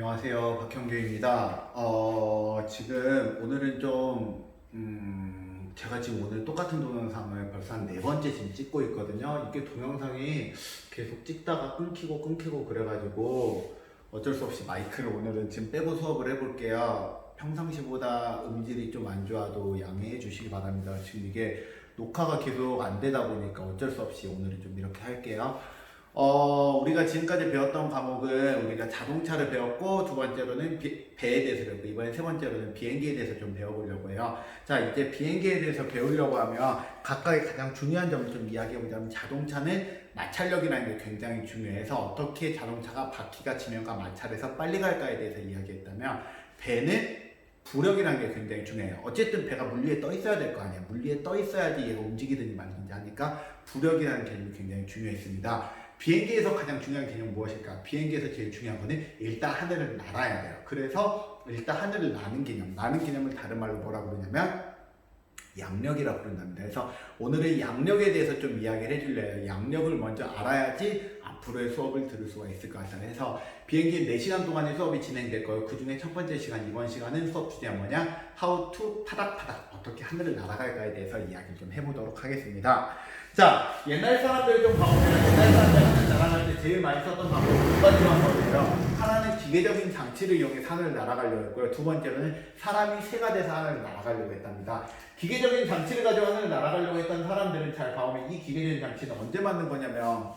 안녕하세요. 박형규입니다. 지금 오늘은 제가 지금 오늘 똑같은 동영상을 벌써 한 네 번째 지금 찍고 있거든요. 이게 동영상이 계속 찍다가 끊기고 그래가지고 어쩔 수 없이 마이크를 오늘은 지금 빼고 수업을 해볼게요. 평상시보다 음질이 좀 안 좋아도 양해해 주시기 바랍니다. 지금 이게 녹화가 계속 안 되다 보니까 어쩔 수 없이 오늘은 좀 이렇게 할게요. 우리가 지금까지 배웠던 과목은 우리가 자동차를 배웠고, 두 번째로는 배에 대해서 배웠고, 이번에 세 번째로는 비행기에 대해서 좀 배워보려고 해요. 자, 이제 비행기에 대해서 배우려고 하면 각각의 가장 중요한 점을 좀 이야기해보자면, 자동차는 마찰력이라는 게 굉장히 중요해서 어떻게 자동차가 바퀴가 지면과 마찰해서 빨리 갈까에 대해서 이야기했다면, 배는 부력이라는 게 굉장히 중요해요. 어쨌든 배가 물 위에 떠 있어야 될 거 아니야. 물 위에 떠 있어야지 얘가 움직이든지 말든지 하니까 부력이라는 개념이 굉장히 중요했습니다. 비행기에서 가장 중요한 개념은 무엇일까? 비행기에서 제일 중요한 거는 일단 하늘을 날아야 돼요. 그래서 일단 하늘을 나는 개념, 나는 개념을 다른 말로 뭐라고 그러냐면 양력이라고 부른답니다. 그래서 오늘은 양력에 대해서 좀 이야기를 해줄래요. 양력을 먼저 알아야지 앞으로의 수업을 들을 수가 있을 것 같아요. 그래서 비행기 4시간 동안의 수업이 진행될 거예요. 그 중에 첫 번째 시간, 이번 시간은 수업 주제가 뭐냐? How to 파닥파닥, 어떻게 하늘을 날아갈까에 대해서 이야기를 좀 해보도록 하겠습니다. 자, 옛날 사람들 좀 봐보면 옛날 사람들 하늘 날아갈 때 제일 많이 썼던 방법이 두 가지 방법이에요. 하나는 기계적인 장치를 이용해 하늘을 날아가려고 했고요. 두 번째로는 사람이 새가 돼서 하늘을 날아가려고 했답니다. 기계적인 장치를 가지고 하늘을 날아가려고 했던 사람들은 잘 봐오면 이 기계적인 장치는 언제 만든 거냐면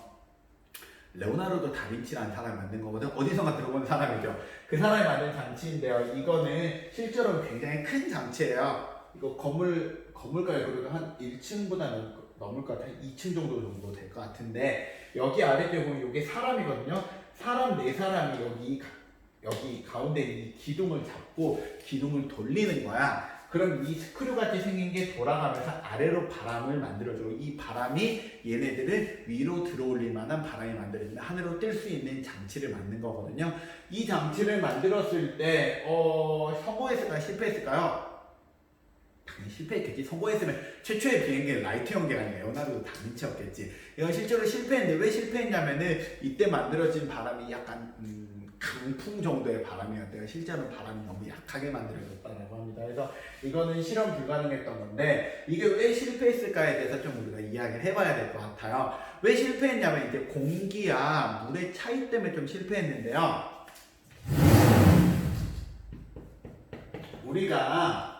레오나르도 다빈치라는 사람이 만든 거거든. 어디선가 들어본 사람이죠. 그 사람이 만든 장치인데요. 이거는 실제로 굉장히 큰 장치예요. 이거 건물가에 그래도 한 1층보다는 넘을 것 같아요. 2층 정도 될 것 같은데, 여기 아래쪽에 보면 이게 사람이거든요. 사람 네 사람이 여기 가운데 이 기둥을 잡고 기둥을 돌리는 거야. 그럼 이 스크류 같이 생긴 게 돌아가면서 아래로 바람을 만들어줘. 이 바람이 얘네들을 위로 들어올릴 만한 바람이 만들어지면 하늘로 뜰 수 있는 장치를 만든 거거든요. 이 장치를 만들었을 때 성공했을까요? 실패했을까요? 실패했겠지. 성공했으면 최초의 비행기는 라이트 형제가 아니라 레오나르도 다빈치였겠지. 이건 실제로 실패했는데 왜 실패했냐면은 이때 만들어진 바람이 약간 강풍 정도의 바람이었대요. 실제로 바람이 너무 약하게 만들어졌다고 합니다. 그래서 이거는 실험 불가능했던 건데, 이게 왜 실패했을까에 대해서 좀 우리가 이야기를 해봐야 될 것 같아요. 왜 실패했냐면 이제 공기와 물의 차이 때문에 좀 실패했는데요. 우리가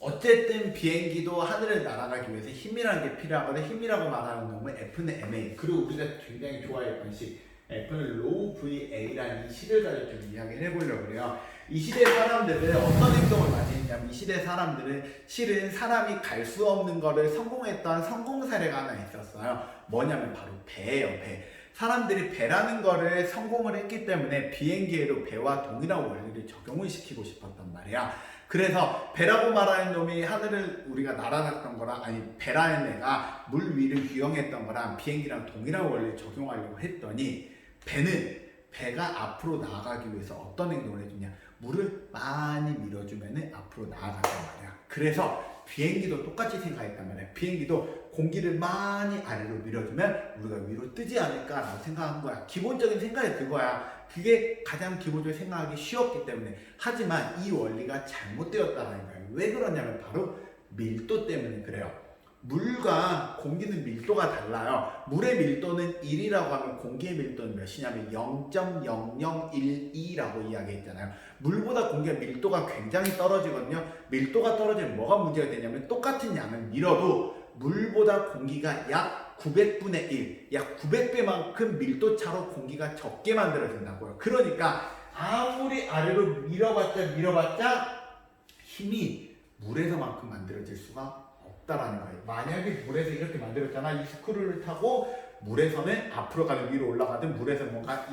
어쨌든 비행기도 하늘을 날아가기 위해서 힘이라는 게 필요하거든. 힘이라고 말하는 놈은 F는 ma, 그리고 우리가 굉장히 좋아했던 식 F는 rho VA라는 이 식을 가지고 좀 이야기를 해보려고 해요. 이 시대 사람들은 어떤 행동을 많이 했냐면, 이 시대 사람들은 실은 사람이 갈 수 없는 거를 성공했던 성공 사례가 하나 있었어요. 뭐냐면 바로 배예요. 배. 사람들이 배라는 거를 성공을 했기 때문에 비행기에도 배와 동일한 원리를 적용을 시키고 싶었단 말이야. 그래서 배라고 말하는 놈이 하늘을 우리가 날아갔던 거랑, 아니 배라는 애가 물 위를 유영했던 거랑 비행기랑 동일한 원리를 적용하려고 했더니, 배가 앞으로 나아가기 위해서 어떤 행동을 해주냐, 물을 많이 밀어주면 앞으로 나아간단 말이야. 그래서 비행기도 똑같이 생각했단 말이야. 비행기도 공기를 많이 아래로 밀어주면 우리가 위로 뜨지 않을까라고 생각한 거야. 기본적인 생각이 그거야. 그게 가장 기본적으로 생각하기 쉬웠기 때문에. 하지만 이 원리가 잘못되었다는 거예요. 왜 그러냐면 바로 밀도 때문에 그래요. 물과 공기는 밀도가 달라요. 물의 밀도는 1이라고 하면 공기의 밀도는 몇이냐면 0.0012라고 이야기했잖아요. 물보다 공기의 밀도가 굉장히 떨어지거든요. 밀도가 떨어지면 뭐가 문제가 되냐면, 똑같은 양을 밀어도 물보다 공기가 약 900분의 1, 약 900배만큼 밀도 차로 공기가 적게 만들어진다고요. 그러니까 아무리 아래로 밀어봤자 힘이 물에서만큼 만들어질 수가 없다라는 거예요. 만약에 물에서 이렇게 만들었잖아. 이 스크류를 타고 물에서는 앞으로 가든 위로 올라가든 물에서 뭔가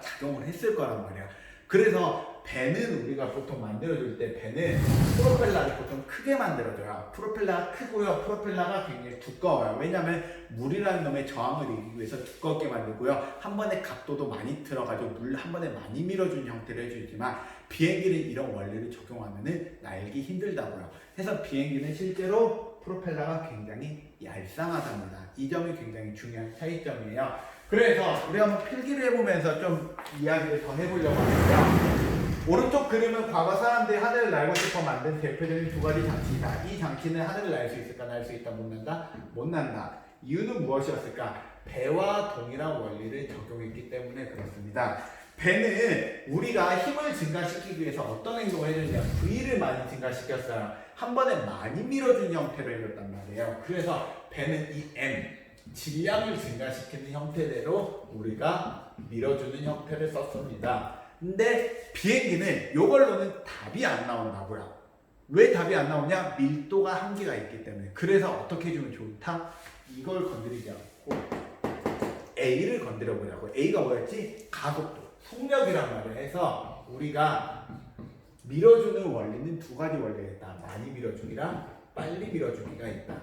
작용을 했을 거란 말이야. 그래서 배는 우리가 보통 만들어줄 때 배는 프로펠러를 보통 크게 만들어줘요. 프로펠러가 크고요. 프로펠러가 굉장히 두꺼워요. 왜냐하면 물이라는 놈의 저항을 이기기 위해서 두껍게 만들고요. 한 번에 각도도 많이 들어가지고 물 한 번에 많이 밀어주는 형태를 해주지만, 비행기는 이런 원리를 적용하면 날기 힘들다고요. 그래서 비행기는 실제로 프로펠러가 굉장히 얄쌍하답니다. 이 점이 굉장히 중요한 차이점이에요. 그래서 우리 한번 필기를 해보면서 좀 이야기를 더 해보려고 하는데요. 오른쪽 그림은 과거 사람들이 하늘을 날고 싶어 만든 대표적인 두 가지 장치이다. 이 장치는 하늘을 날 수 있을까? 날 수 있다. 못 난다? 못 난다. 이유는 무엇이었을까? 배와 동일한 원리를 적용했기 때문에 그렇습니다. 배는 우리가 힘을 증가시키기 위해서 어떤 행동을 해주냐? V를 많이 증가시켰어요. 한 번에 많이 밀어준 형태로 해줬단 말이에요. 그래서 배는 이 M, 질량을 증가시키는 형태대로 우리가 밀어주는 형태를 썼습니다. 근데 비행기는 이걸로는 답이 안 나온다고요. 왜 답이 안 나오냐? 밀도가 한계가 있기 때문에. 그래서 어떻게 해주면 좋다? 이걸 건드리지 않고 A를 건드려 보자고. A가 뭐였지? 가속도, 속력이란 말을 해서 우리가 밀어주는 원리는 두 가지 원리가 있다. 많이 밀어주기랑 빨리 밀어주기가 있다.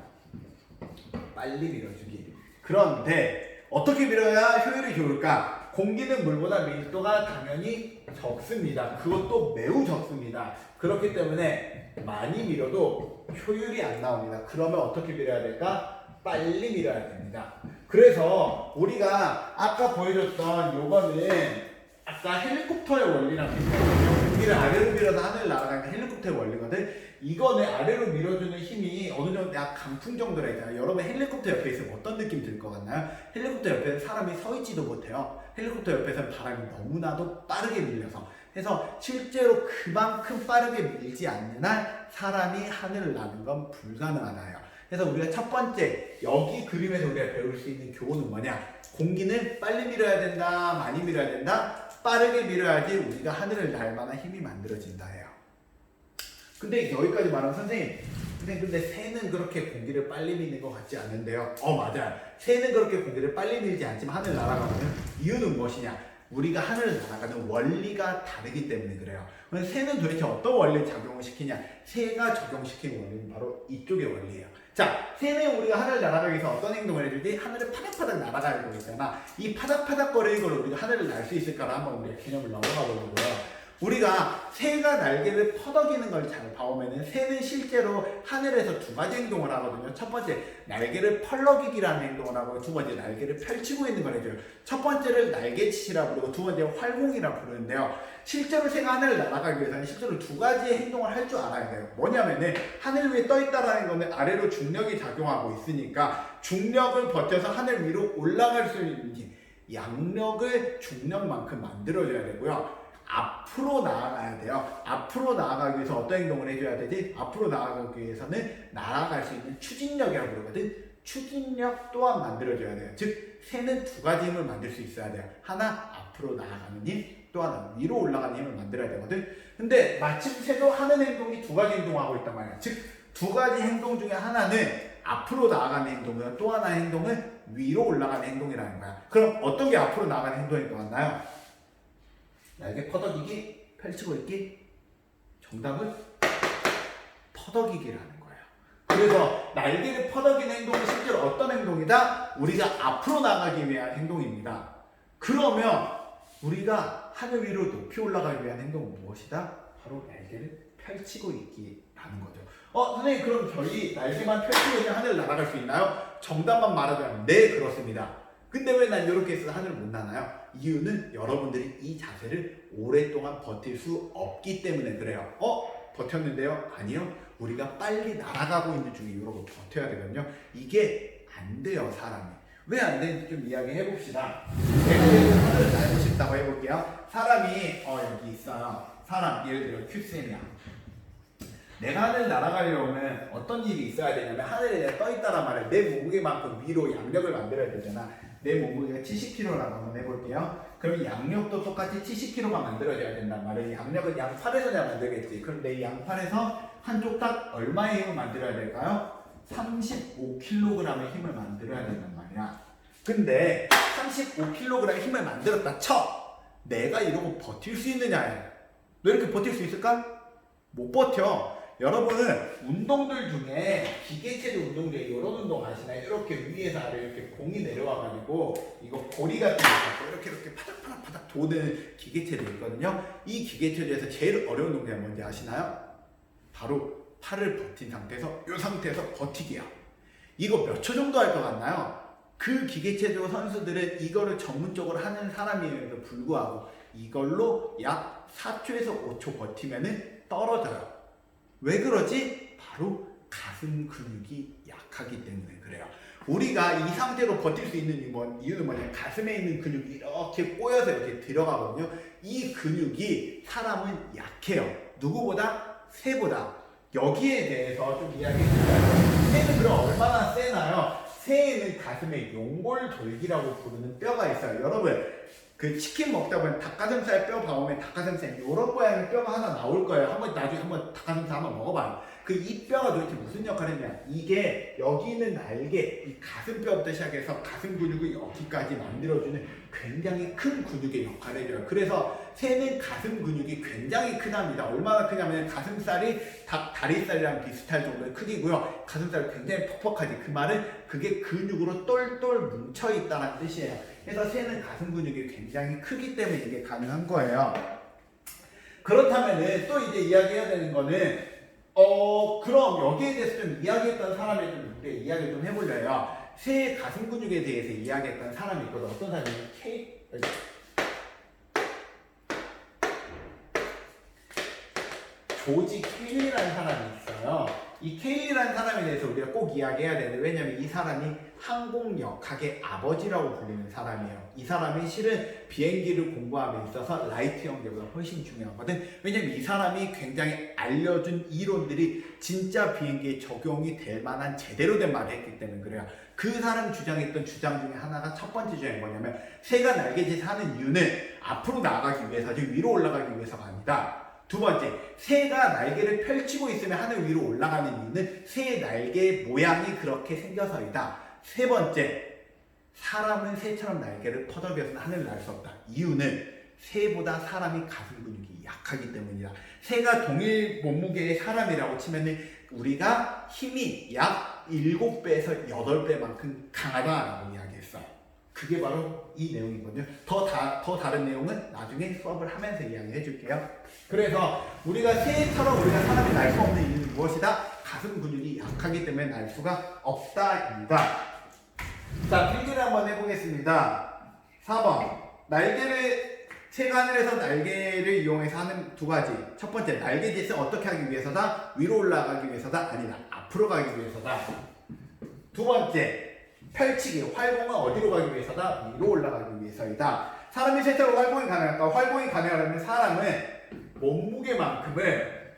빨리 밀어주기. 그런데 어떻게 밀어야 효율이 좋을까? 공기는 물보다 밀도가 당연히 적습니다. 그것도 매우 적습니다. 그렇기 때문에 많이 밀어도 효율이 안 나옵니다. 그러면 어떻게 밀어야 될까? 빨리 밀어야 됩니다. 그래서 우리가 아까 보여줬던 요거는 아까 헬리콥터의 원리랑 비슷하거든요. 공기를 아래로 밀어서 하늘을 날아가는 헬리콥터의 원리거든. 이거는 아래로 밀어주는 힘이 어느 정도 약 강풍 정도라 했잖아요. 여러분 헬리콥터 옆에 있으면 어떤 느낌 들 것 같나요? 헬리콥터 옆에는 사람이 서 있지도 못해요. 헬리콥터 옆에서는 바람이 너무나도 빠르게 밀려서. 그래서 실제로 그만큼 빠르게 밀지 않는 한 사람이 하늘을 나는 건 불가능하다요. 그래서 우리가 첫 번째 여기 그림에서 우리가 배울 수 있는 교훈은 뭐냐? 공기는 빨리 밀어야 된다, 많이 밀어야 된다. 빠르게 밀어야지 우리가 하늘을 날 만한 힘이 만들어진다 해요. 근데 여기까지 말하면 선생님 근데 새는 그렇게 공기를 빨리 미는 것 같지 않은데요. 맞아요. 새는 그렇게 공기를 빨리 밀지 않지만 하늘 날아가거든요. 이유는 무엇이냐? 우리가 하늘을 날아가는 원리가 다르기 때문에 그래요. 그럼 새는 도대체 어떤 원리를 작용을 시키냐? 새가 적용시키는 원리는 바로 이쪽의 원리예요. 자, 새는 우리가 하늘을 날아가기 위해서 어떤 행동을 해주지? 하늘을 파닥파닥 날아가고 있잖아. 이 파닥파닥거리는 걸로 우리가 하늘을 날 수 있을까를 한번 우리가 개념을 넘어가 보려고요. 우리가 새가 날개를 퍼덕이는 걸 잘 봐오면은 새는 실제로 하늘에서 두 가지 행동을 하거든요. 첫 번째, 날개를 펄럭이기라는 행동을 하고 두 번째, 날개를 펼치고 있는 걸 해줘요. 첫 번째를 날개짓이라 부르고 두 번째 활공이라 부르는데요. 실제로 새가 하늘을 날아가기 위해서는 실제로 두 가지의 행동을 할 줄 알아야 돼요. 뭐냐면은 하늘 위에 떠 있다라는 거는 아래로 중력이 작용하고 있으니까 중력을 버텨서 하늘 위로 올라갈 수 있는 양력을 중력만큼 만들어줘야 되고요. 앞으로 나아가야 돼요. 앞으로 나아가기 위해서 어떤 행동을 해줘야 되지? 앞으로 나아가기 위해서는 날아갈 수 있는 추진력이라고 부르거든. 추진력 또한 만들어줘야 돼요. 즉 새는 두 가지 힘을 만들 수 있어야 돼요. 하나 앞으로 나아가는 힘, 또 하나 위로 올라가는 힘을 만들어야 되거든. 근데 마침 새도 하는 행동이 두 가지 행동을 하고 있단 말이야. 즉 두 가지 행동 중에 하나는 앞으로 나아가는 행동이고 또 하나의 행동은 위로 올라가는 행동이라는 거야. 그럼 어떤 게 앞으로 나아가는 행동일 것 같나요? 날개 퍼덕이기, 펼치고 있기. 정답은 퍼덕이기라는 거예요. 그래서 날개를 퍼덕이는 행동은 실제로 어떤 행동이다? 우리가 앞으로 나가기 위한 행동입니다. 그러면 우리가 하늘 위로 높이 올라가기 위한 행동은 무엇이다? 바로 날개를 펼치고 있기라는 거죠. 선생님 그럼 저희 날개만 펼치고 있는 하늘을 날아갈 수 있나요? 정답만 말하자면 네, 그렇습니다. 근데 왜 난 이렇게 해서 하늘을 못 나나요? 이유는 여러분들이 이 자세를 오랫동안 버틸 수 없기 때문에 그래요. 버텼는데요? 아니요. 우리가 빨리 날아가고 있는 중에 이러고 버텨야 되거든요. 이게 안 돼요, 사람이. 왜 안 되는지 좀 이야기해 봅시다. 내가 하늘을 날고 싶다고 해볼게요. 사람이 여기 있어요. 사람, 예를 들어 큐쌤이야. 내가 하늘 날아가려면 어떤 일이 있어야 되냐면 하늘에 떠 있다란 말이야. 내 몸무게만큼 위로 양력을 만들어야 되잖아. 내 몸무게가 70kg라고 한번 해볼게요. 그럼 양력도 똑같이 70kg가 만들어져야 된단 말이에요. 양력은 양팔에서 내가 만들겠지. 그럼 내 양팔에서 한쪽 딱 얼마의 힘을 만들어야 될까요? 35kg의 힘을 만들어야 된단 말이야. 근데 35kg의 힘을 만들었다 쳐! 내가 이러고 버틸 수 있느냐? 너 이렇게 버틸 수 있을까? 못 버텨. 여러분은 운동들 중에 기계체조 운동 중에 이런 운동 아시나요? 이렇게 위에서 아래 이렇게 공이 내려와가지고 이거 고리 같은 거 이렇게 파닥파닥 도는 기계체조 있거든요. 이 기계체조에서 제일 어려운 동작이 뭔지 아시나요? 바로 팔을 버틴 상태에서 이 상태에서 버티기야. 이거 몇 초 정도 할 것 같나요? 그 기계체조 선수들은 이거를 전문적으로 하는 사람임에도 불구하고 이걸로 약 4초에서 5초 버티면은 떨어져요. 왜 그러지? 바로 가슴 근육이 약하기 때문에 그래요. 우리가 이 상태로 버틸 수 있는 이유는 뭐냐? 가슴에 있는 근육이 이렇게 꼬여서 이렇게 들어가거든요. 이 근육이 사람은 약해요. 누구보다? 새보다. 여기에 대해서 좀 이야기해볼까요? 새는 그럼 얼마나 세나요? 새에는 가슴에 용골돌기라고 부르는 뼈가 있어요. 여러분, 그 치킨 먹다 보면 닭가슴살 뼈 봐오면 닭가슴살 이런 모양의 뼈가 하나 나올 거예요. 나중에 한번 닭가슴살 한번 먹어봐요. 그 이 뼈가 도대체 무슨 역할을 했냐? 이게 여기 있는 날개, 이 가슴뼈부터 시작해서 가슴 근육을 여기까지 만들어주는 굉장히 큰 근육의 역할을 해줘요. 그래서 새는 가슴 근육이 굉장히 크답니다. 얼마나 크냐면 가슴살이 닭 다리살이랑 비슷할 정도의 크기고요. 가슴살이 굉장히 퍽퍽하지. 그 말은 그게 근육으로 똘똘 뭉쳐있다는 뜻이에요. 그래서 새는 가슴 근육이 굉장히 크기 때문에 이게 가능한 거예요. 그렇다면은 또 이제 이야기해야 되는 거는 그럼 여기에 대해서 좀 이야기했던 사람을 좀 이야기를 좀 해보려요. 새의 가슴 근육에 대해서 이야기했던 사람이 있거든. 어떤 사람이? 조지 케일이라는 사람이 있어요. 이 케일이라는 사람에 대해서 우리가 꼭 이야기해야 되는데, 왜냐면 이 사람이 항공역학의 아버지라고 불리는 사람이에요. 이 사람이 실은 비행기를 공부함에 있어서 라이트 형제보다 훨씬 중요하거든. 왜냐면 이 사람이 굉장히 알려준 이론들이 진짜 비행기에 적용이 될 만한 제대로 된 말을 했기 때문에 그래요. 그 사람이 주장했던 주장 중에 하나가 첫 번째 주장이 뭐냐면, 새가 날개짓을 하는 이유는 앞으로 나아가기 위해서지 위로 올라가기 위해서가 아니다. 두 번째, 새가 날개를 펼치고 있으면 하늘 위로 올라가는 이유는 새의 날개 모양이 그렇게 생겨서이다. 세 번째, 사람은 새처럼 날개를 퍼덕여서는 하늘을 날 수 없다. 이유는 새보다 사람이 가슴 근육이 약하기 때문이다. 새가 동일 몸무게의 사람이라고 치면은 우리가 힘이 약 7배에서 8배만큼 강하다라고 이야기했어요. 그게 바로 이 내용이거든요. 더 다른 내용은 나중에 수업을 하면서 이야기해 줄게요. 그래서 우리가 새처럼 우리가 사람이 날 수 없는 이유는 무엇이다? 가슴 근육이 약하기 때문에 날 수가 없다입니다. 자, 필기를 한번 해보겠습니다. 4번. 새가 하늘에서 날개를 이용해서 하는 두 가지. 첫 번째, 날개짓을 어떻게 하기 위해서다? 위로 올라가기 위해서다? 아니다. 앞으로 가기 위해서다. 두 번째, 펼치기. 활공은 어디로 가기 위해서다? 위로 올라가기 위해서이다. 사람이 실제로 활공이 가능할까? 활공이 가능하려면 사람은 몸무게만큼을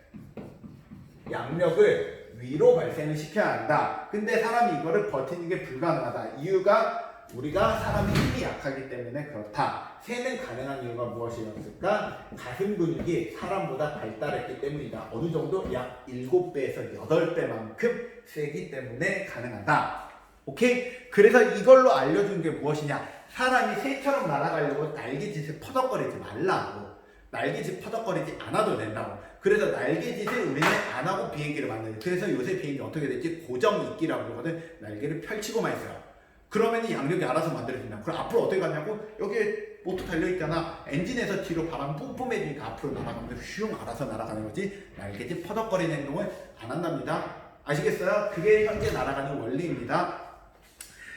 양력을 위로 발생을 시켜야 한다. 근데 사람이 이거를 버티는 게 불가능하다. 이유가 우리가 사람이 힘이 약하기 때문에 그렇다. 새는 가능한 이유가 무엇이었을까? 가슴 근육이 사람보다 발달했기 때문이다. 어느 정도? 약 7배에서 8배만큼 세기 때문에 가능하다. 오케이? 그래서 이걸로 알려준 게 무엇이냐? 사람이 새처럼 날아가려고 날개짓을 퍼덕거리지 말라고. 날개짓 퍼덕거리지 않아도 된다고. 그래서 날개짓을 우리는 안 하고 비행기를 만드는. 그래서 요새 비행기 어떻게 됐지? 고정 이끼라고 그러거든. 날개를 펼치고만 있어요. 그러면 양력이 알아서 만들어진다. 그럼 앞으로 어떻게 가냐고? 여기에 모터 달려있잖아. 엔진에서 뒤로 바람 뿜뿜해지니까 앞으로 날아가면 슝 알아서 날아가는 거지. 날개짓 퍼덕거리는 행동을 안 한답니다. 아시겠어요? 그게 현재 날아가는 원리입니다.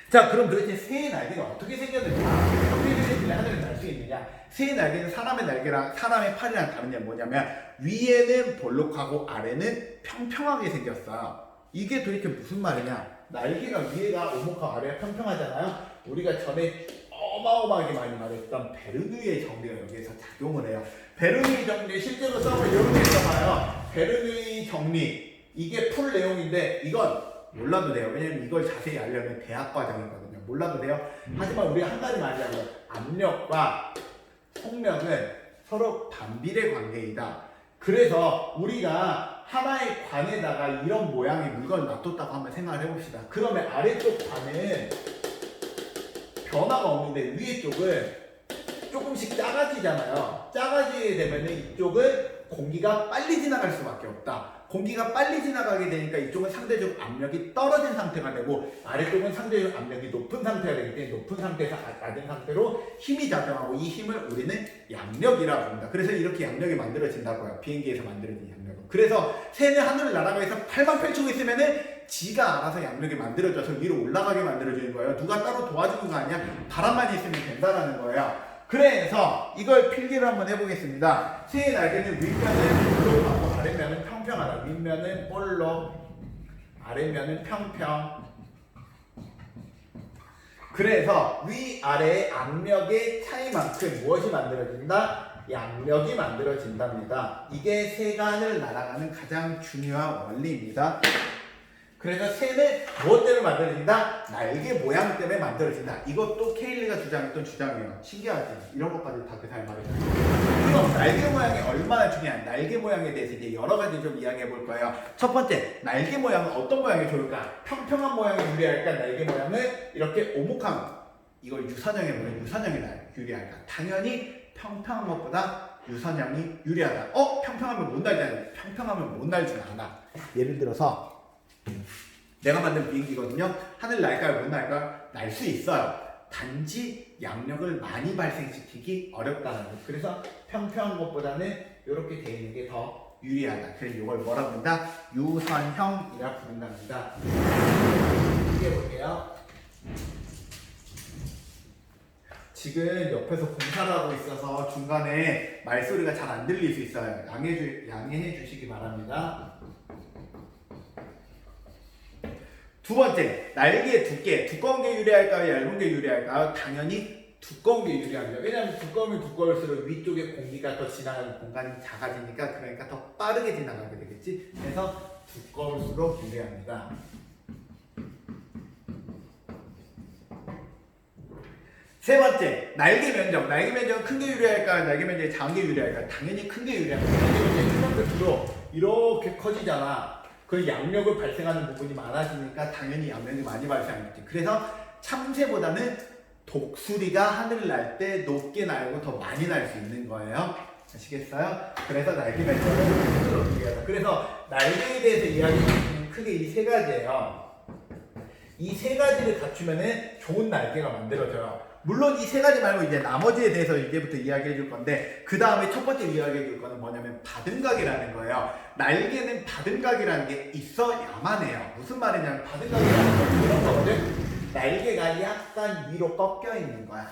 자, 그럼 도대체 새의 날개가 어떻게 생겼느냐? 어떻게 생겼느냐? 하늘을 날 수 있느냐? 새의 날개는 사람의 날개랑 사람의 팔이랑 다른 게 뭐냐면 위에는 볼록하고 아래는 평평하게 생겼어요. 이게 도대체 무슨 말이냐? 날개가 위에가 오목하고 아래가 평평하잖아요. 우리가 전에 어마어마하게 많이 말했던 베르누이의 정리가 여기에서 작용을 해요. 베르누이 정리 실제로 써보면 이렇게 써봐요. 베르누이 정리 이게 풀 내용인데 이건 몰라도 돼요. 왜냐면 이걸 자세히 알려면 대학 과정이거든요. 몰라도 돼요. 하지만 우리가 한 가지만 알자고요. 압력과 속력은 서로 반비례 관계이다. 그래서 우리가 하나의 관에다가 이런 모양의 물건을 놔뒀다고 한번 생각을 해봅시다. 그러면 아래쪽 관은 변화가 없는데 위에 쪽은 조금씩 작아지잖아요. 작아지게 되면 이쪽은 공기가 빨리 지나갈 수밖에 없다. 공기가 빨리 지나가게 되니까 이쪽은 상대적 압력이 떨어진 상태가 되고 아래쪽은 상대적 압력이 높은 상태가 되기 때문에 높은 상태에서 낮은 상태로 힘이 작용하고 이 힘을 우리는 양력이라고 합니다. 그래서 이렇게 양력이 만들어진다고요. 비행기에서 만들어진 양력은. 그래서 새는 하늘을 날아가면서 팔만 펼치고 있으면은 지가 알아서 양력이 만들어져서 위로 올라가게 만들어주는 거예요. 누가 따로 도와주는 거 아니야? 바람만 있으면 된다는 거예요. 그래서 이걸 필기를 한번 해보겠습니다. 새의 날개는 윗면은 볼록하고 아랫면은 평평하다. 윗면은 볼록, 아랫면은 평평. 그래서 위아래의 압력의 차이만큼 무엇이 만들어진다? 양력이 만들어진답니다. 이게 새가 하늘 날아가는 가장 중요한 원리입니다. 그래서 새는 무엇 때문에 만들어진다? 날개 모양 때문에 만들어진다. 이것도 케일리가 주장했던 주장이에요. 신기하지? 이런 것까지 다 그 사람이 말해줬어요. 그럼 날개 모양이 얼마나 중요한 날개 모양에 대해서 이제 여러 가지 좀 이야기해 볼 거예요. 첫 번째, 날개 모양은 어떤 모양이 좋을까? 평평한 모양이 유리할까? 날개 모양은 이렇게 오목한, 이걸 유선형에 보면 유선형이 유리할까? 당연히 평평한 것보다 유선형이 유리하다. 평평하면 못 날잖아요. 평평하면 못 날지는 않아. 예를 들어서 내가 만든 비행기거든요. 하늘 날까요? 못 날까요? 날 수 있어요. 단지 양력을 많이 발생시키기 어렵다는 거. 그래서 평평한 것보다는 이렇게 되어 있는 게 더 유리하다. 그래서 이걸 뭐라 부른다? 유선형이라 부른답니다. 이게 볼게요. 지금 옆에서 공사를 하고 있어서 중간에 말소리가 잘 안 들릴 수 있어요. 양해해 주시기 바랍니다. 두 번째, 날개의 두께. 두꺼운 게 유리할까요? 얇은 게 유리할까요? 당연히 두꺼운 게 유리합니다. 왜냐하면 두꺼우면 두꺼울수록 위쪽에 공기가 더 지나가는 공간이 작아지니까, 그러니까 더 빠르게 지나가게 되겠지. 그래서 두꺼울수록 유리합니다. 세 번째, 날개 면적. 날개 면적은 큰 게 유리할까요? 날개 면적이 작은 게 유리할까요? 당연히 큰 게 유리합니다. 날개 면적이 크면 클수록 이렇게 커지잖아. 그 양력을 발생하는 부분이 많아지니까 당연히 양력이 많이 발생하겠지. 그래서 참새보다는 독수리가 하늘을 날 때 높게 날고 더 많이 날 수 있는 거예요. 아시겠어요? 그래서 날개 발전을 얘기하다. 그래서 날개에 대해서 이야기하는 크게 이 세 가지예요. 이 세 가지를 갖추면은 좋은 날개가 만들어져요. 물론 이 세 가지 말고 이제 나머지에 대해서 이제부터 이야기해 줄 건데, 그 다음에 첫 번째 이야기해 줄 거는 뭐냐면 바등각이라는 거예요. 날개는 바등각이라는 게 있어야만 해요. 무슨 말이냐면 바등각이라는 건 이런 거거든. 날개가 약간 위로 꺾여 있는 거야.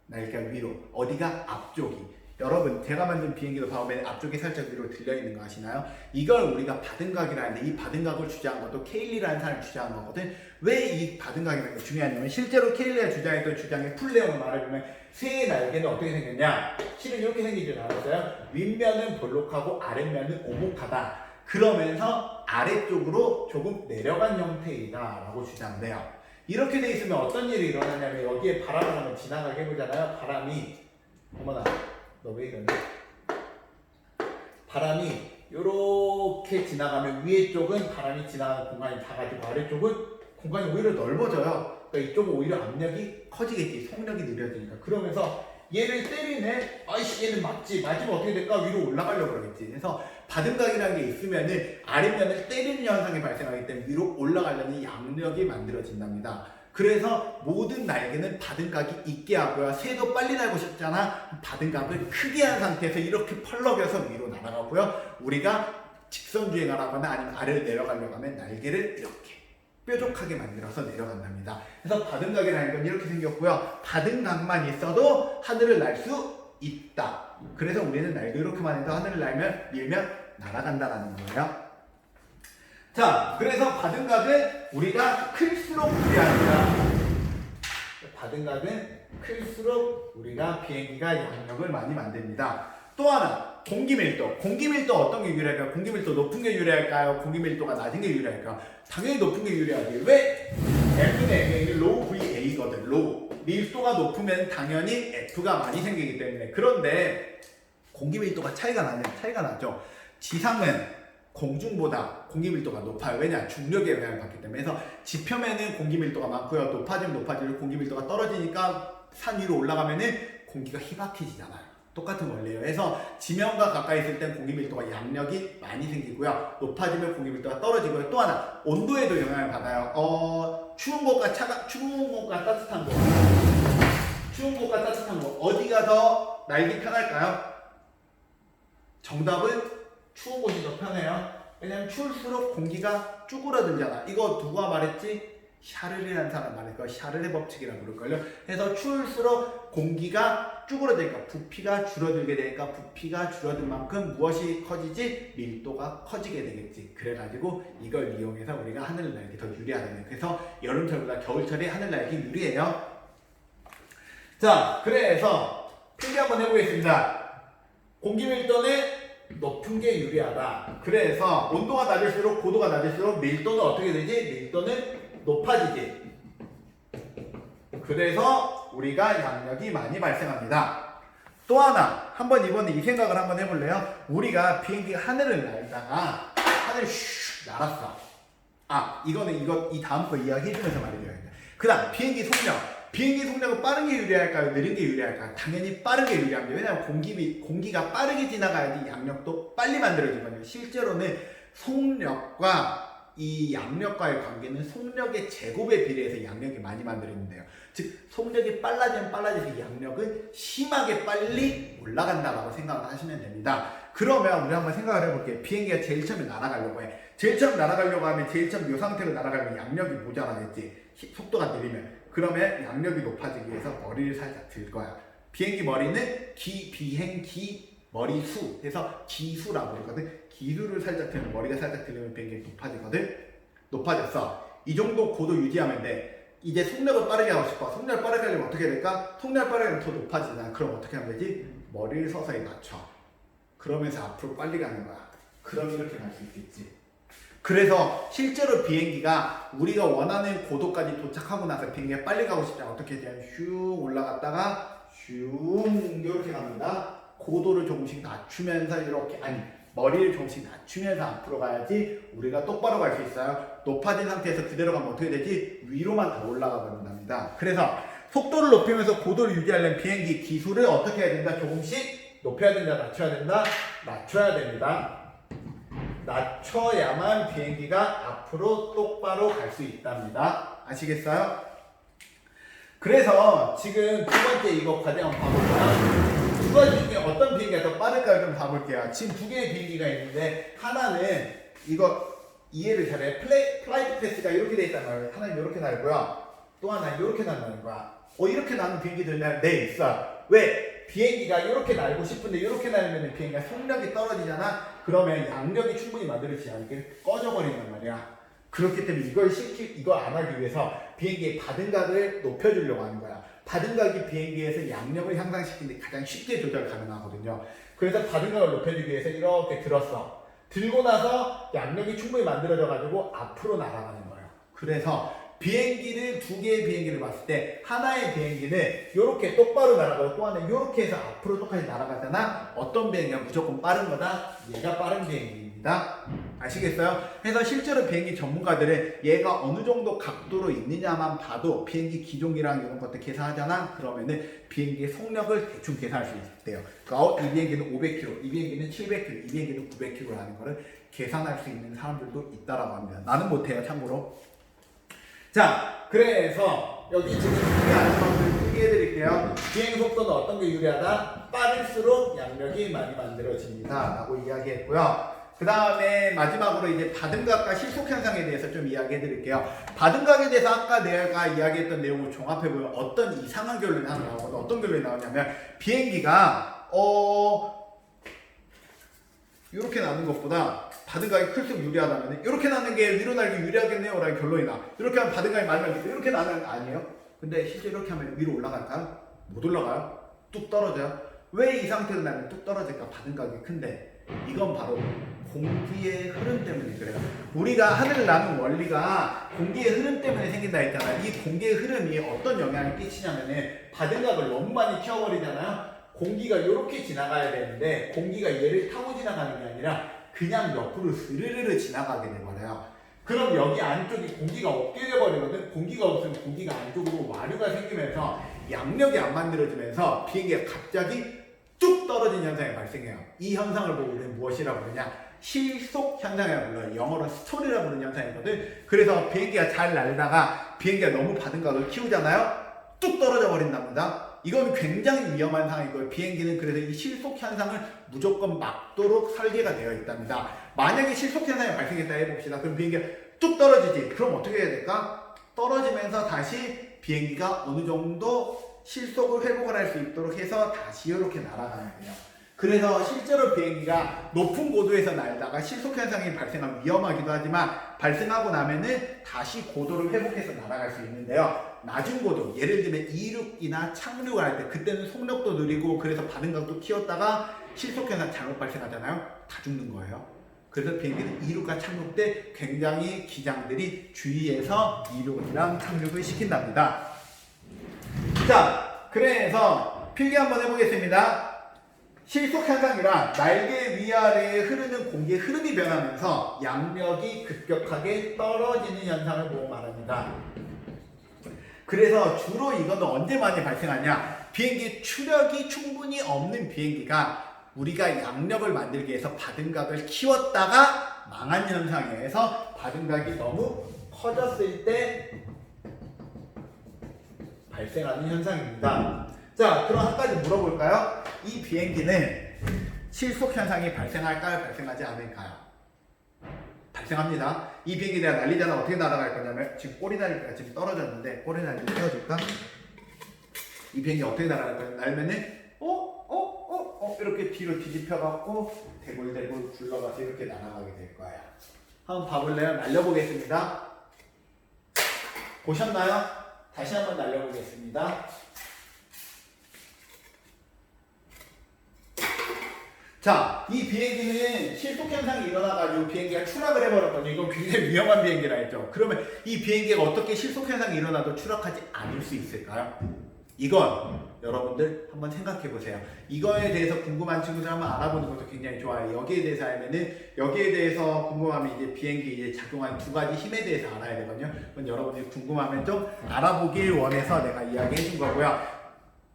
날개가 위로. 어디가? 앞쪽이. 여러분, 제가 만든 비행기도 봐보면 앞쪽이 살짝 위로 들려 있는 거 아시나요? 이걸 우리가 바등각이라는데, 이 바등각을 주장한 것도 케일리라는 사람이 주장한 거거든. 왜 이 바등각이라는 게 중요하냐면, 실제로 케일리가 주장했던 주장의 풀 내용을 말해보면, 새의 날개는 어떻게 생겼냐? 실은 이렇게 생기지 않았어요? 윗면은 볼록하고 아랫면은 오목하다. 그러면서 아래쪽으로 조금 내려간 형태이다 라고 주장돼요. 이렇게 돼 있으면 어떤 일이 일어나냐면, 여기에 바람을 한번 지나가게 해보잖아요. 바람이, 어머나, 너 왜 이러니? 바람이 이렇게 지나가면 위에 쪽은 바람이 지나가는 공간이 작아지고 아래쪽은 공간이 오히려 넓어져요. 그러니까 이쪽은 오히려 압력이 커지겠지. 속력이 느려지니까. 그러면서 얘를 때리네? 아이씨, 얘는 맞지. 맞으면 어떻게 될까? 위로 올라가려고 그러겠지. 그래서 바등각이라는 게 있으면은 아랫면을 때리는 현상이 발생하기 때문에 위로 올라가려는 양력이 만들어진답니다. 그래서 모든 날개는 바등각이 있게 하고요. 새도 빨리 날고 싶잖아. 바등각을 크게 한 상태에서 이렇게 펄럭여서 위로 날아가고요. 우리가 직선 주행하거나 아니면 아래로 내려가려고 하면 날개를 이렇게 뾰족하게 만들어서 내려간답니다. 그래서 바등각이라는 건 이렇게 생겼고요. 바등각만 있어도 하늘을 날 수 있다. 그래서 우리는 날개 이렇게만 해서 하늘을 밀면 날아간다라는 거예요. 자, 그래서 바등각은 우리가 클수록 유리합니다. 바등각은 클수록 우리가 비행기가 양력을 많이 만듭니다. 또 하나, 공기밀도. 공기밀도 어떤 게 유리할까요? 공기밀도 높은 게 유리할까요? 공기밀도가 낮은 게 유리할까요? 당연히 높은 게 유리하지. 왜? F는 로우 VA거든. 로우. 밀도가 높으면 당연히 F가 많이 생기기 때문에. 그런데 공기밀도가 차이가 나죠. 지상은 공중보다 공기밀도가 높아요. 왜냐? 중력의 영향을 받기 때문에. 그래서 지표면은 공기밀도가 많고요. 높아지면 높아질수록 공기밀도가 떨어지니까 산 위로 올라가면은 공기가 희박해지잖아요. 똑같은 원리예요. 그래서 지면과 가까이 있을 땐 공기밀도가 양력이 많이 생기고요. 높아지면 공기밀도가 떨어지고요. 또 하나, 온도에도 영향을 받아요. 추운 곳과 따뜻한 곳. 추운 곳과 따뜻한 곳. 어디가 더 날기 편할까요? 정답은 추운 곳이 더 편해요. 왜냐면 추울수록 공기가 쭈그러들잖아. 이거 누가 말했지? 샤를이라는 사람 말했고 샤를의 법칙이라고 그럴걸요. 그래서 추울수록 공기가 쭈그러들니까 부피가 줄어들게 되니까 부피가 줄어든 만큼 무엇이 커지지? 밀도가 커지게 되겠지. 그래가지고 이걸 이용해서 우리가 하늘을 날기 더 유리하다는 거예요. 그래서 여름철보다 겨울철이 하늘 날기 유리해요. 자, 그래서 필기 한번 해보겠습니다. 공기 밀도는 높은 게 유리하다. 그래서 온도가 낮을수록 고도가 낮을수록 밀도는 어떻게 되지? 밀도는 높아지지. 그래서 우리가 양력이 많이 발생합니다. 또 하나, 한번 이번에 이 생각을 한번 해볼래요? 우리가 비행기가 하늘을 날다가 하늘 슉 날았어. 이거는 이 다음 거 이야기해주면서 말해줘야 돼. 그 다음 비행기 속력. 비행기 속력은 빠른 게 유리할까요? 느린 게 유리할까요? 당연히 빠른 게 유리합니다. 왜냐하면 공기가 빠르게 지나가야지 양력도 빨리 만들어지거든요. 실제로는 속력과 이 양력과의 관계는 속력의 제곱에 비례해서 양력이 많이 만들어진대요. 즉 속력이 빨라지면 빨라져서 양력은 심하게 빨리 올라간다라고 생각을 하시면 됩니다. 그러면 우리 한번 생각을 해볼게요. 비행기가 제일 처음에 날아가려고 해. 제일 처음 날아가려고 하면 제일 처음 이 상태로 날아가면 양력이 모자라겠지. 속도가 느리면. 그러면 양력이 높아지기 위해서 머리를 살짝 들 거야. 비행기 머리는 비행기 머리수 해서 기수라고 그러거든. 기수를 살짝 들면 머리가 살짝 들리면 비행기 높아지거든. 높아졌어. 이 정도 고도 유지하면 돼. 이제 속력을 빠르게 하고 싶어. 속력을 빠르게 하려면 어떻게 해야 될까? 속력을 빠르게 하면 더 높아지잖아. 그럼 어떻게 하면 되지? 머리를 서서히 낮춰. 그러면서 앞으로 빨리 가는 거야. 그럼 이렇게 갈 수 있겠지. 그래서 실제로 비행기가 우리가 원하는 고도까지 도착하고 나서 비행기가 빨리 가고 싶다면 어떻게 되냐면 슉 올라갔다가 슉 이렇게 갑니다. 고도를 조금씩 낮추면서 이렇게 머리를 조금씩 낮추면서 앞으로 가야지 우리가 똑바로 갈 수 있어요. 높아진 상태에서 그대로 가면 어떻게 되지? 위로만 더 올라가 버린답니다. 그래서 속도를 높이면서 고도를 유지하려면 비행기 기술을 어떻게 해야 된다? 조금씩 높여야 된다? 낮춰야 된다? 낮춰야 됩니다. 낮춰야만 비행기가 앞으로 똑바로 갈 수 있답니다. 아시겠어요? 그래서 지금 두 번째 이거 과제 한번 봐볼까요? 두 가지 중에 어떤 비행기가 더 빠를까요? 좀 봐볼게요. 지금 두 개의 비행기가 있는데 하나는 이거 이해를 잘해. 플라이트 패스가 이렇게 돼 있단 말이에요. 하나는 이렇게 날고요. 또 하나는 이렇게 날는 거야. 이렇게 나는 비행기들은 네 있어. 왜? 비행기가 이렇게 날고 싶은데 이렇게 날면 비행기가 속력이 떨어지잖아. 그러면 양력이 충분히 만들어지지 않게 꺼져버린단 말이야. 그렇기 때문에 이거 안 하기 위해서 비행기의 바등각을 높여주려고 하는 거야. 바등각이 비행기에서 양력을 향상시키는데 가장 쉽게 조절 가능하거든요. 그래서 바등각을 높여주기 위해서 이렇게 들었어. 들고 나서 양력이 충분히 만들어져가지고 앞으로 날아가는 거예요. 그래서 비행기를 두 개의 비행기를 봤을 때 하나의 비행기는 이렇게 똑바로 날아가고 또 하나는 이렇게 해서 앞으로 똑같이 날아가잖아. 어떤 비행기가 무조건 빠른 거다? 얘가 빠른 비행기입니다. 아시겠어요? 그래서 실제로 비행기 전문가들은 얘가 어느 정도 각도로 있느냐만 봐도 비행기 기종이랑 이런 것들 계산하잖아. 그러면은 비행기의 속력을 대충 계산할 수 있대요. 그러니까 이 비행기는 500km, 이 비행기는 700km, 이 비행기는 900km라는 거를 계산할 수 있는 사람들도 있다라고 합니다. 나는 못해요, 참고로. 자, 그래서 여기 지금 중요한 것들을 소개해드릴게요. 비행 속도는 어떤 게 유리하다? 빠를수록 양력이 많이 만들어집니다. 라고 이야기했고요. 그 다음에 마지막으로 이제 바등각과 실속 현상에 대해서 좀 이야기해드릴게요. 바등각에 대해서 아까 내가 이야기했던 내용을 종합해보면 어떤 이상한 결론이 하나 나오거든요. 어떤 결론이 나오냐면 비행기가 이렇게 나는 것보다 바등각이 클수록 유리하다면 이렇게 나는 게 위로 날기 유리하겠네요 라는 결론이 나. 이렇게 하면 바등각이 많이 날겠죠. 이렇게 나는 아니에요. 근데 실제 이렇게 하면 위로 올라갈까요? 못 올라가요. 뚝 떨어져요. 왜 이 상태로 나면 뚝 떨어질까? 바등각이 큰데 이건 바로 공기의 흐름 때문에 그래요. 우리가 하늘을 나는 원리가 공기의 흐름 때문에 생긴다 했잖아요. 이 공기의 흐름이 어떤 영향을 끼치냐면은 바등각을 너무 많이 키워버리잖아요. 공기가 이렇게 지나가야 되는데 공기가 얘를 타고 지나가는 게 아니라 그냥 옆으로 스르르르 지나가게 돼버려요. 그럼 여기 안쪽이 공기가 없게 돼버리거든. 공기가 없으면 공기가 안쪽으로 와류가 생기면서 양력이 안 만들어지면서 비행기가 갑자기 뚝 떨어진 현상이 발생해요. 이 현상을 보고 우리는 무엇이라고 부르냐? 실속 현상이라고 불러요. 영어로 스토리라고 부르는 현상이거든. 그래서 비행기가 잘 날다가 비행기가 너무 바등각을 키우잖아요. 뚝 떨어져 버린답니다. 이건 굉장히 위험한 상황이고요. 비행기는 그래서 이 실속 현상을 무조건 막도록 설계가 되어 있답니다. 만약에 실속 현상이 발생했다 해봅시다. 그럼 비행기가 뚝 떨어지지. 그럼 어떻게 해야 될까? 떨어지면서 다시 비행기가 어느 정도 실속을 회복을 할 수 있도록 해서 다시 이렇게 날아가야 돼요. 그래서 실제로 비행기가 높은 고도에서 날다가 실속 현상이 발생하면 위험하기도 하지만 발생하고 나면은 다시 고도를 회복해서 날아갈 수 있는데요. 낮은 고도, 예를 들면 이륙이나 착륙을 할 때 그때는 속력도 느리고 그래서 반응각도 키웠다가 실속 현상 잘못 발생하잖아요. 다 죽는 거예요. 그래서 비행기는 이륙과 착륙 때 굉장히 기장들이 주의해서 이륙이랑 착륙을 시킨답니다. 자, 그래서 필기 한번 해보겠습니다. 실속 현상이란 날개 위아래에 흐르는 공기의 흐름이 변하면서 양력이 급격하게 떨어지는 현상을 보고 말합니다. 그래서 주로 이거는 언제 많이 발생하냐? 비행기 추력이 충분히 없는 비행기가 우리가 양력을 만들기 위해서 바등각을 키웠다가 망한 현상에서 바등각이 너무 커졌을 때 발생하는 현상입니다. 자, 그럼 한 가지 물어볼까요? 이 비행기는 실속 현상이 발생할까요? 발생하지 않을까요? 발생합니다. 이 비행기 내가 날리잖아. 어떻게 날아갈 거냐면 지금 꼬리다리가 지금 떨어졌는데 꼬리다리를 펴줄까? 이 비행기 어떻게 날아갈 거냐? 날면은 이렇게 뒤로 뒤집혀갖고 대굴대굴 굴러가서 이렇게 날아가게 될 거예요. 한번 봐볼래요? 날려보겠습니다. 보셨나요? 다시 한번 날려보겠습니다. 자, 이 비행기는 실속 현상이 일어나가지고 비행기가 추락을 해버렸거든요. 이건 굉장히 위험한 비행기라 했죠. 그러면 이 비행기가 어떻게 실속 현상이 일어나도 추락하지 않을 수 있을까요? 이건 여러분들 한번 생각해 보세요. 이거에 대해서 궁금한 친구들 한번 알아보는 것도 굉장히 좋아요. 여기에 대해서 알면은 여기에 대해서 궁금하면 이제 비행기에 작용하는 두 가지 힘에 대해서 알아야 되거든요. 그건 여러분들이 궁금하면 좀 알아보길 원해서 내가 이야기해 준 거고요.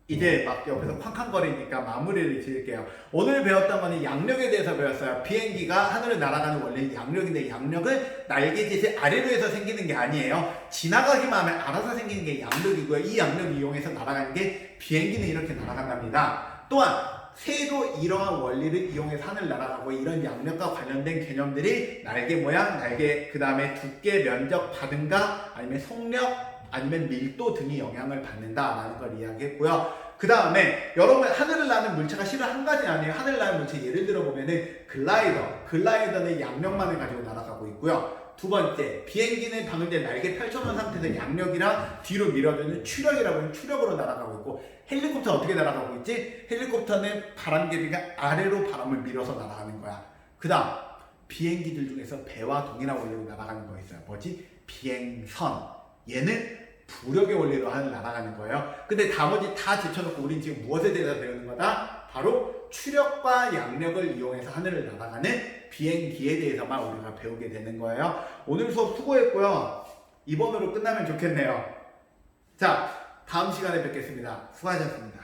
이제 막 옆에서 쾅쾅거리니까 마무리를 지을게요. 오늘 배웠던 거는 양력에 대해서 배웠어요. 비행기가 하늘을 날아가는 원리는 양력인데 양력은 날개짓의 아래로 해서 생기는 게 아니에요. 지나가기만 하면 알아서 생기는 게 양력이고요. 이 양력을 이용해서 날아가는 게 비행기는 이렇게 날아간답니다. 또한 새도 이러한 원리를 이용해서 하늘 날아가고 이런 양력과 관련된 개념들이 날개 모양, 날개 그 다음에 두께, 면적, 바등각 아니면 속력 아니면 밀도 등이 영향을 받는다라는 걸 이야기했고요. 그 다음에 여러분 하늘을 나는 물체가 실은 한 가지 아니에요. 하늘을 나는 물체 예를 들어 보면은 글라이더는 양력만을 가지고 날아가고 있고요. 두 번째, 비행기는 방금 전에 날개 펼쳐놓은 상태에서 양력이랑 뒤로 밀어주는 추력이라고 하는 추력으로 날아가고 있고, 헬리콥터는 어떻게 날아가고 있지? 헬리콥터는 바람개비가 아래로 바람을 밀어서 날아가는 거야. 그 다음 비행기들 중에서 배와 동일한 원리로 날아가는 거 있어요. 뭐지? 비행선. 얘는 부력의 원리로 하늘 날아가는 거예요. 근데 나머지 다 제쳐놓고 우린 지금 무엇에 대해서 배우는 거다? 바로 추력과 양력을 이용해서 하늘을 날아가는 비행기에 대해서만 우리가 배우게 되는 거예요. 오늘 수업 수고했고요. 이번으로 끝나면 좋겠네요. 자, 다음 시간에 뵙겠습니다. 수고하셨습니다.